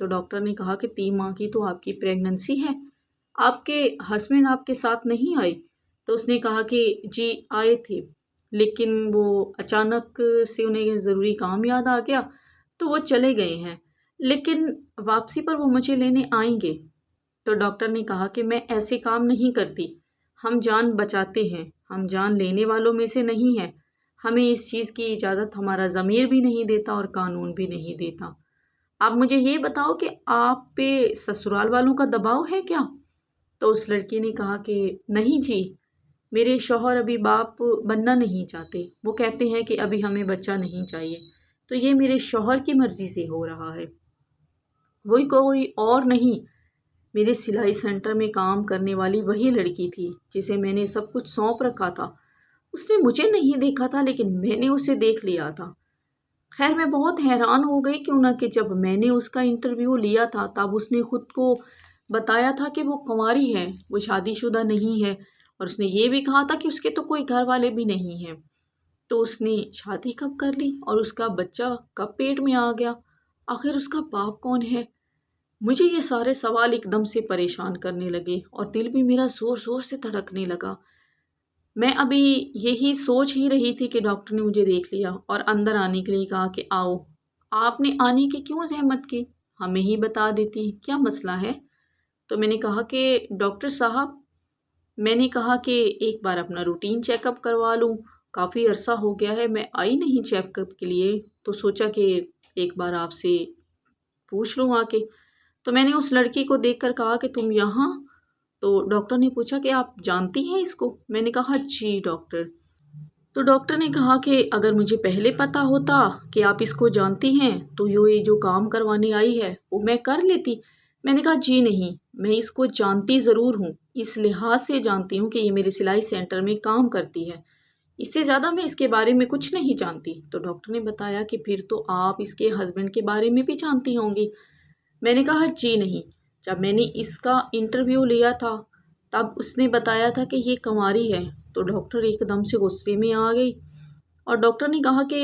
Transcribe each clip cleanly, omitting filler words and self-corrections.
تو ڈاکٹر نے کہا کہ 3 ماہ کی تو آپ کی پریگننسی ہے، آپ کے ہسبینڈ آپ کے ساتھ نہیں آئے؟ تو اس نے کہا کہ جی آئے تھے، لیکن وہ اچانک سے انہیں ضروری کام یاد آ گیا تو وہ چلے گئے ہیں، لیکن واپسی پر وہ مجھے لینے آئیں گے۔ تو ڈاکٹر نے کہا کہ میں ایسے کام نہیں کرتی، ہم جان بچاتے ہیں، ہم جان لینے والوں میں سے نہیں ہیں، ہمیں اس چیز کی اجازت ہمارا ضمیر بھی نہیں دیتا اور قانون بھی نہیں دیتا۔ آپ مجھے یہ بتاؤ کہ آپ پہ سسرال والوں کا دباؤ ہے کیا؟ تو اس لڑکی نے کہا کہ نہیں جی، میرے شوہر ابھی باپ بننا نہیں چاہتے، وہ کہتے ہیں کہ ابھی ہمیں بچہ نہیں چاہیے، تو یہ میرے شوہر کی مرضی سے ہو رہا ہے، وہی کوئی اور نہیں۔ میرے سلائی سینٹر میں کام کرنے والی وہی لڑکی تھی جسے میں نے سب کچھ سونپ رکھا تھا، اس نے مجھے نہیں دیکھا تھا لیکن میں نے اسے دیکھ لیا تھا۔ خیر میں بہت حیران ہو گئی کیوں نہ کہ جب میں نے اس کا انٹرویو لیا تھا تب اس نے خود کو بتایا تھا کہ وہ کنواری ہے، وہ شادی شدہ نہیں ہے، اور اس نے یہ بھی کہا تھا کہ اس کے تو کوئی گھر والے بھی نہیں ہیں۔ تو اس نے شادی کب کر لی اور اس کا بچہ کب پیٹ میں آ گیا؟ آخر اس کا باپ کون ہے؟ مجھے یہ سارے سوال ایک دم سے پریشان کرنے لگے اور دل بھی میرا زور زور سے دھڑکنے لگا۔ میں ابھی یہی سوچ ہی رہی تھی کہ ڈاکٹر نے مجھے دیکھ لیا اور اندر آنے کے لیے کہا کہ آؤ۔ آپ نے آنے کی کیوں زحمت کی؟ ہمیں ہی بتا دیتی، کیا مسئلہ ہے؟ تو میں نے کہا کہ ڈاکٹر صاحب، میں نے کہا کہ ایک بار اپنا روٹین چیک اپ کروا لوں، کافی عرصہ ہو گیا ہے میں آئی نہیں چیک اپ کے لیے، تو سوچا کہ ایک بار آپ سے پوچھ لوں آ کے۔ تو میں نے اس لڑکی کو دیکھ کر کہا کہ تم یہاں؟ تو ڈاکٹر نے پوچھا کہ آپ جانتی ہیں اس کو؟ میں نے کہا جی ڈاکٹر۔ تو ڈاکٹر نے کہا کہ اگر مجھے پہلے پتا ہوتا کہ آپ اس کو جانتی ہیں تو یہ جو کام کروانے آئی ہے وہ میں کر لیتی۔ میں نے کہا جی نہیں، میں اس کو جانتی ضرور ہوں، اس لحاظ سے جانتی ہوں کہ یہ میرے سلائی سینٹر میں کام کرتی ہے، اس سے زیادہ میں اس کے بارے میں کچھ نہیں جانتی۔ تو ڈاکٹر نے بتایا کہ پھر تو آپ اس کے ہسبینڈ کے بارے میں بھی جانتی ہوں گی۔ میں نے کہا جی نہیں، جب میں نے اس کا انٹرویو لیا تھا تب اس نے بتایا تھا کہ یہ کنواری ہے۔ تو ڈاکٹر ایک دم سے غصے میں آ گئی اور ڈاکٹر نے کہا کہ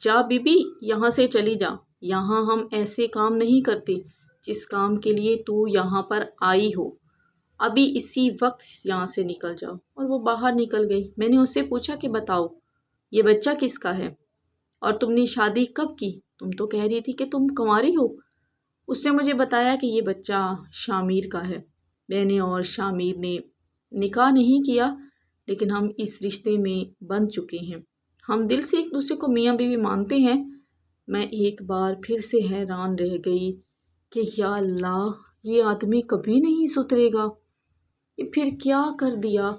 جا بی بی یہاں سے چلی جا، یہاں ہم ایسے کام نہیں کرتے جس کام کے لیے تو یہاں پر آئی ہو، ابھی اسی وقت یہاں سے نکل جاؤ۔ اور وہ باہر نکل گئی۔ میں نے اس سے پوچھا کہ بتاؤ یہ بچہ کس کا ہے اور تم نے شادی کب کی؟ تم تو کہہ رہی تھی کہ تم کنواری ہو۔ اس نے مجھے بتایا کہ یہ بچہ شامیر کا ہے، میں نے اور شامیر نے نکاح نہیں کیا لیکن ہم اس رشتے میں بندھ چکے ہیں، ہم دل سے ایک دوسرے کو میاں بیوی مانتے ہیں۔ میں ایک بار پھر سے حیران رہ گئی کہ یا اللہ، یہ آدمی کبھی نہیں سدھرے گا، یہ پھر کیا کر دیا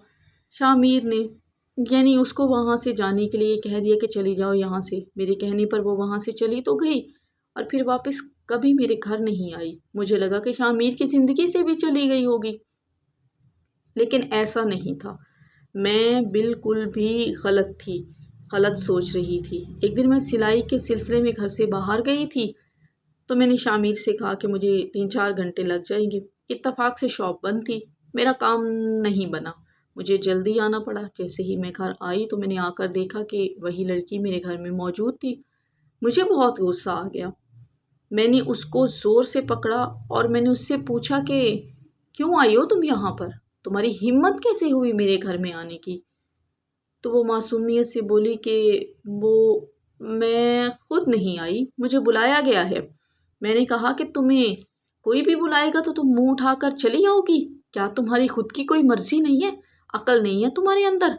شامیر نے؟ یعنی اس کو وہاں سے جانے کے لیے کہہ دیا کہ چلی جاؤ یہاں سے، میرے کہنے پر وہ وہاں سے چلی تو گئی اور پھر واپس کبھی میرے گھر نہیں آئی۔ مجھے لگا کہ شامیر کی زندگی سے بھی چلی گئی ہوگی، لیکن ایسا نہیں تھا۔ میں بالکل بھی غلط تھی، غلط سوچ رہی تھی۔ ایک دن میں سلائی کے سلسلے میں گھر سے باہر گئی تھی تو میں نے شامیر سے کہا کہ مجھے 3-4 گھنٹے لگ جائیں گے، اتفاق سے شاپ بند تھی، میرا کام نہیں بنا، مجھے جلدی آنا پڑا۔ جیسے ہی میں گھر آئی تو میں نے آ کر دیکھا کہ وہی لڑکی میرے گھر میں موجود تھی۔ مجھے بہت غصہ آ گیا، میں نے اس کو زور سے پکڑا اور میں نے اس سے پوچھا کہ کیوں آئی ہو تم یہاں پر؟ تمہاری ہمت کیسے ہوئی میرے گھر میں آنے کی؟ تو وہ معصومیت سے بولی کہ وہ میں خود نہیں آئی، مجھے بلایا گیا ہے۔ میں نے کہا کہ تمہیں کوئی بھی بلائے گا تو تم منہ اٹھا کر چلی آؤ گی؟ کیا تمہاری خود کی کوئی مرضی نہیں ہے؟ عقل نہیں ہے تمہارے اندر؟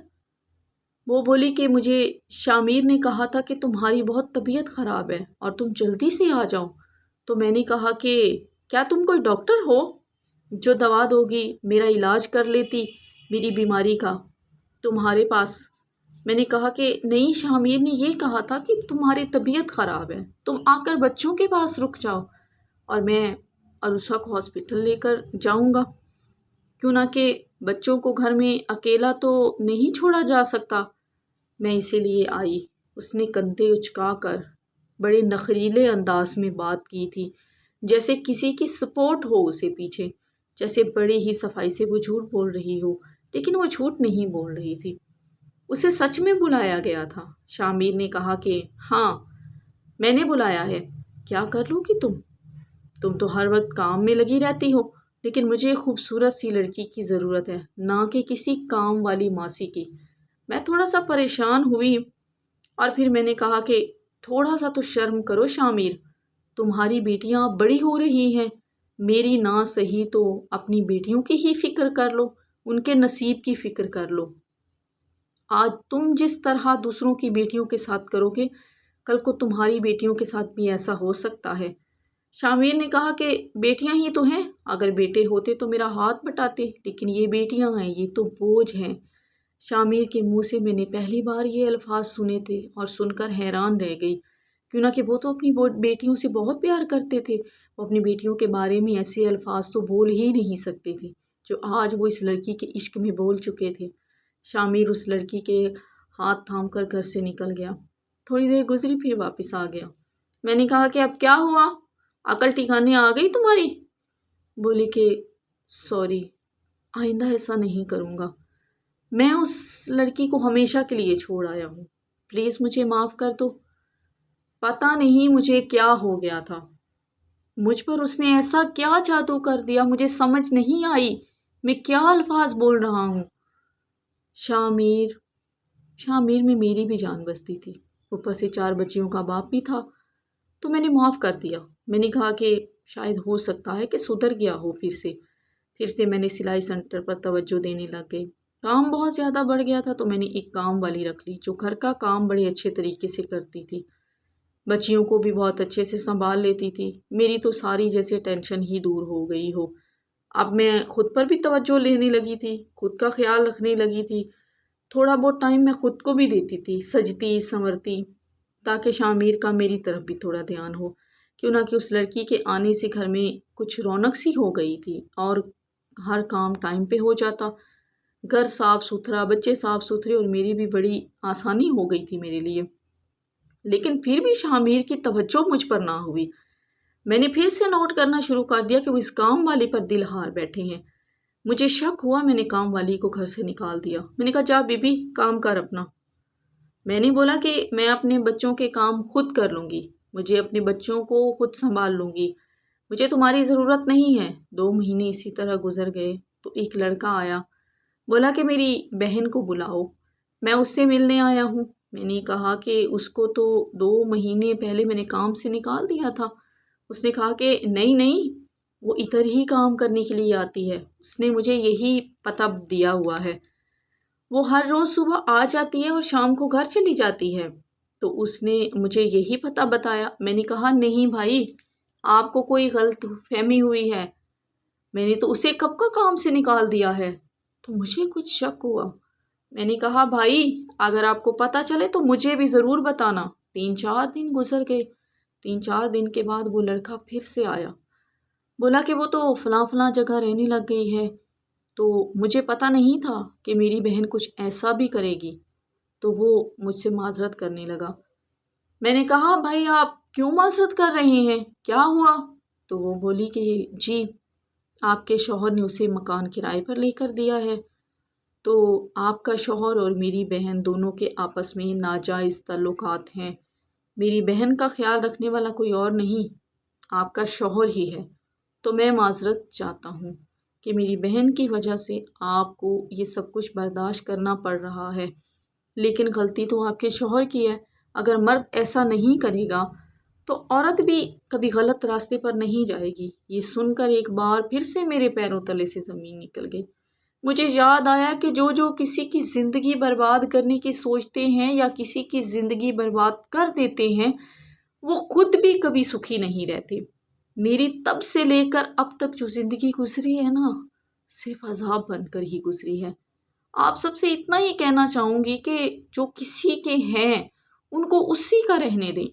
وہ بولی کہ مجھے شامیر نے کہا تھا کہ تمہاری بہت طبیعت خراب ہے اور تم جلدی سے آ جاؤ۔ تو میں نے کہا کہ کیا تم کوئی ڈاکٹر ہو جو دوا دوگی، میرا علاج کر لیتی میری بیماری کا تمہارے پاس؟ میں نے کہا کہ نہیں، شامیر نے یہ کہا تھا کہ تمہاری طبیعت خراب ہے، تم آ کر بچوں کے پاس رک جاؤ اور میں عروسہ کو ہاسپٹل لے کر جاؤں گا، کیوں نہ کہ بچوں کو گھر میں اکیلا تو نہیں چھوڑا جا سکتا، میں اسی لیے آئی۔ اس نے کندھے اچکا کر بڑے نخریلے انداز میں بات کی تھی، جیسے کسی کی سپورٹ ہو اسے پیچھے، جیسے بڑی ہی صفائی سے وہ جھوٹ بول رہی ہو، لیکن وہ جھوٹ نہیں بول رہی تھی، اسے سچ میں بلایا گیا تھا۔ شامیر نے کہا کہ ہاں میں نے بلایا ہے، کیا کر لو گی تم؟ تم تو ہر وقت کام میں لگی رہتی ہو، لیکن مجھے ایک خوبصورت سی لڑکی کی ضرورت ہے، نہ کہ کسی کام والی ماسی کی۔ میں تھوڑا سا پریشان ہوئی اور پھر میں نے کہا کہ تھوڑا سا تو شرم کرو شامیر، تمہاری بیٹیاں بڑی ہو رہی ہیں، میری نہ صحیح تو اپنی بیٹیوں کی ہی فکر کر لو، ان کے نصیب کی فکر کر لو۔ آج تم جس طرح دوسروں کی بیٹیوں کے ساتھ کرو گے، کل کو تمہاری بیٹیوں کے ساتھ بھی ایسا ہو سکتا ہے۔ شامیر نے کہا کہ بیٹیاں ہی تو ہیں، اگر بیٹے ہوتے تو میرا ہاتھ بٹاتے، لیکن یہ بیٹیاں ہیں، یہ تو بوجھ ہیں۔ شامیر کے منہ سے میں نے پہلی بار یہ الفاظ سنے تھے اور سن کر حیران رہ گئی، کیوں نہ کہ وہ تو اپنی بیٹیوں سے بہت پیار کرتے تھے، وہ اپنی بیٹیوں کے بارے میں ایسے الفاظ تو بول ہی نہیں سکتے تھے جو آج وہ اس لڑکی کے عشق میں بول چکے تھے۔ شامیر اس لڑکی کے ہاتھ تھام کر گھر سے نکل گیا۔ تھوڑی دیر گزری پھر واپس آ گیا۔ میں نے کہا کہ اب کیا ہوا، عقل ٹھکانے آ گئی تمہاری؟ بولی کہ سوری، آئندہ ایسا نہیں کروں گا، میں اس لڑکی کو ہمیشہ کے لیے چھوڑ آیا ہوں، پلیز مجھے معاف کر دو۔ پتہ نہیں مجھے کیا ہو گیا تھا، مجھ پر اس نے ایسا کیا جادو کر دیا، مجھے سمجھ نہیں آئی میں کیا الفاظ بول رہا ہوں۔ شامیر میں میری بھی جان بستی تھی، اوپر سے 4 بچیوں کا باپ بھی تھا، تو میں نے معاف کر دیا۔ میں نے کہا کہ شاید ہو سکتا ہے کہ سدھر گیا ہو پھر سے میں نے سلائی سینٹر پر توجہ دینے لگ گئی۔ کام بہت زیادہ بڑھ گیا تھا تو میں نے ایک کام والی رکھ لی جو گھر کا کام بڑے اچھے طریقے سے کرتی تھی، بچیوں کو بھی بہت اچھے سے سنبھال لیتی تھی۔ میری تو ساری جیسے ٹینشن ہی دور ہو گئی ہو۔ اب میں خود پر بھی توجہ لینے لگی تھی، خود کا خیال رکھنے لگی تھی، تھوڑا بہت ٹائم میں خود کو بھی دیتی تھی، سجتی سنورتی، تاکہ شامیر کا میری طرف بھی تھوڑا دھیان ہو، کیوں نہ کہ اس لڑکی کے آنے سے گھر میں کچھ رونق سی ہو گئی تھی اور ہر کام ٹائم پہ ہو جاتا، گھر صاف ستھرا، بچے صاف ستھرے، اور میری بھی بڑی آسانی ہو گئی تھی میرے لیے۔ لیکن پھر بھی شامیر کی توجہ مجھ پر نہ ہوئی۔ میں نے پھر سے نوٹ کرنا شروع کر دیا کہ وہ اس کام والی پر دل ہار بیٹھے ہیں۔ مجھے شک ہوا، میں نے کام والی کو گھر سے نکال دیا۔ میں نے کہا جا بی بی کام کر اپنا۔ میں نے بولا کہ میں اپنے بچوں کے کام خود کر لوں گی، مجھے اپنے بچوں کو خود سنبھال لوں گی، مجھے تمہاری ضرورت نہیں ہے۔ 2 مہینے اسی طرح گزر گئے تو ایک لڑکا آیا، بولا کہ میری بہن کو بلاؤ، میں اس سے ملنے آیا ہوں۔ میں نے کہا کہ اس کو تو 2 مہینے پہلے میں نے کام سے نکال دیا تھا۔ اس نے کہا کہ نہیں، وہ ادھر ہی کام کرنے کے لیے آتی ہے، اس نے مجھے یہی پتہ دیا ہوا ہے، وہ ہر روز صبح آ جاتی ہے اور شام کو گھر چلی جاتی ہے، تو اس نے مجھے یہی پتہ بتایا۔ میں نے کہا نہیں بھائی، آپ کو کوئی غلط فہمی ہوئی ہے، میں نے تو اسے کب کا کام سے نکال دیا ہے۔ تو مجھے کچھ شک ہوا۔ میں نے کہا بھائی اگر آپ کو پتہ چلے تو مجھے بھی ضرور بتانا۔ 3-4 دن گزر گئے۔ 3-4 دن کے بعد وہ لڑکا پھر سے آیا، بولا کہ وہ تو فلاں جگہ رہنے لگ گئی ہے، تو مجھے پتہ نہیں تھا کہ میری بہن کچھ ایسا بھی کرے گی، تو وہ مجھ سے معذرت کرنے لگا۔ میں نے کہا بھائی آپ کیوں معذرت کر رہے ہیں، کیا ہوا؟ تو وہ بولی کہ جی آپ کے شوہر نے اسے مکان کرائے پر لے کر دیا ہے، تو آپ کا شوہر اور میری بہن دونوں کے آپس میں ناجائز تعلقات ہیں، میری بہن کا خیال رکھنے والا کوئی اور نہیں، آپ کا شوہر ہی ہے، تو میں معذرت چاہتا ہوں کہ میری بہن کی وجہ سے آپ کو یہ سب کچھ برداشت کرنا پڑ رہا ہے، لیکن غلطی تو آپ کے شوہر کی ہے۔ اگر مرد ایسا نہیں کرے گا تو عورت بھی کبھی غلط راستے پر نہیں جائے گی۔ یہ سن کر ایک بار پھر سے میرے پیروں تلے سے زمین نکل گئی۔ مجھے یاد آیا کہ جو کسی کی زندگی برباد کرنے کی سوچتے ہیں یا کسی کی زندگی برباد کر دیتے ہیں، وہ خود بھی کبھی سکھی نہیں رہتے۔ میری تب سے لے کر اب تک جو زندگی گزری ہے نا، صرف عذاب بن کر ہی گزری ہے۔ آپ سب سے اتنا ہی کہنا چاہوں گی کہ جو کسی کے ہیں ان کو اسی کا رہنے دیں،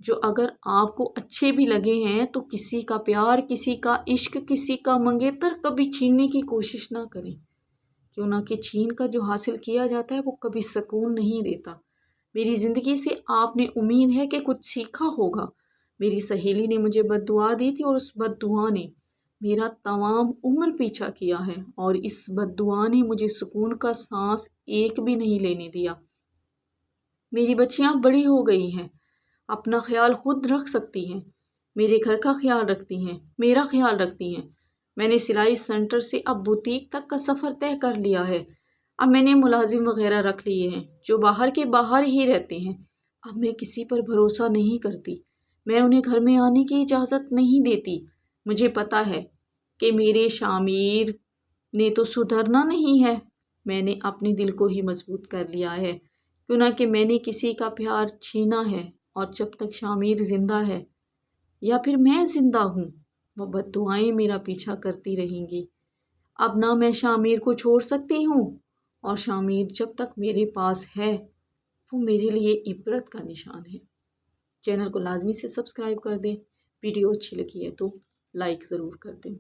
جو اگر آپ کو اچھے بھی لگے ہیں تو کسی کا پیار، کسی کا عشق، کسی کا منگیتر کبھی چھیننے کی کوشش نہ کریں، کیوں نہ کہ چھین کر جو حاصل کیا جاتا ہے وہ کبھی سکون نہیں دیتا۔ میری زندگی سے آپ نے امید ہے کہ کچھ سیکھا ہوگا۔ میری سہیلی نے مجھے بد دعا دی تھی اور اس بد دعا نے میرا تمام عمر پیچھا کیا ہے، اور اس بد دعا نے مجھے سکون کا سانس ایک بھی نہیں لینے دیا۔ میری بچیاں بڑی ہو گئی ہیں، اپنا خیال خود رکھ سکتی ہیں، میرے گھر کا خیال رکھتی ہیں، میرا خیال رکھتی ہیں۔ میں نے سلائی سینٹر سے اب بوتیک تک کا سفر طے کر لیا ہے۔ اب میں نے ملازم وغیرہ رکھ لیے ہیں جو باہر کے باہر ہی رہتے ہیں۔ اب میں کسی پر بھروسہ نہیں کرتی۔ میں انہیں گھر میں آنے کی اجازت نہیں دیتی۔ مجھے پتا ہے کہ میرے شامیر نے تو سدھرنا نہیں ہے۔ میں نے اپنے دل کو ہی مضبوط کر لیا ہے، کیوں نہ کہ میں نے کسی کا پیار چھینا ہے، اور جب تک شامیر زندہ ہے یا پھر میں زندہ ہوں، وہ بددعائیں میرا پیچھا کرتی رہیں گی۔ اب نہ میں شامیر کو چھوڑ سکتی ہوں، اور شامیر جب تک میرے پاس ہے وہ میرے لیے عبرت کا نشان ہے۔ چینل کو لازمی سے سبسکرائب کر دیں۔ ویڈیو اچھی لگی ہے تو لائک ضرور کر دیں۔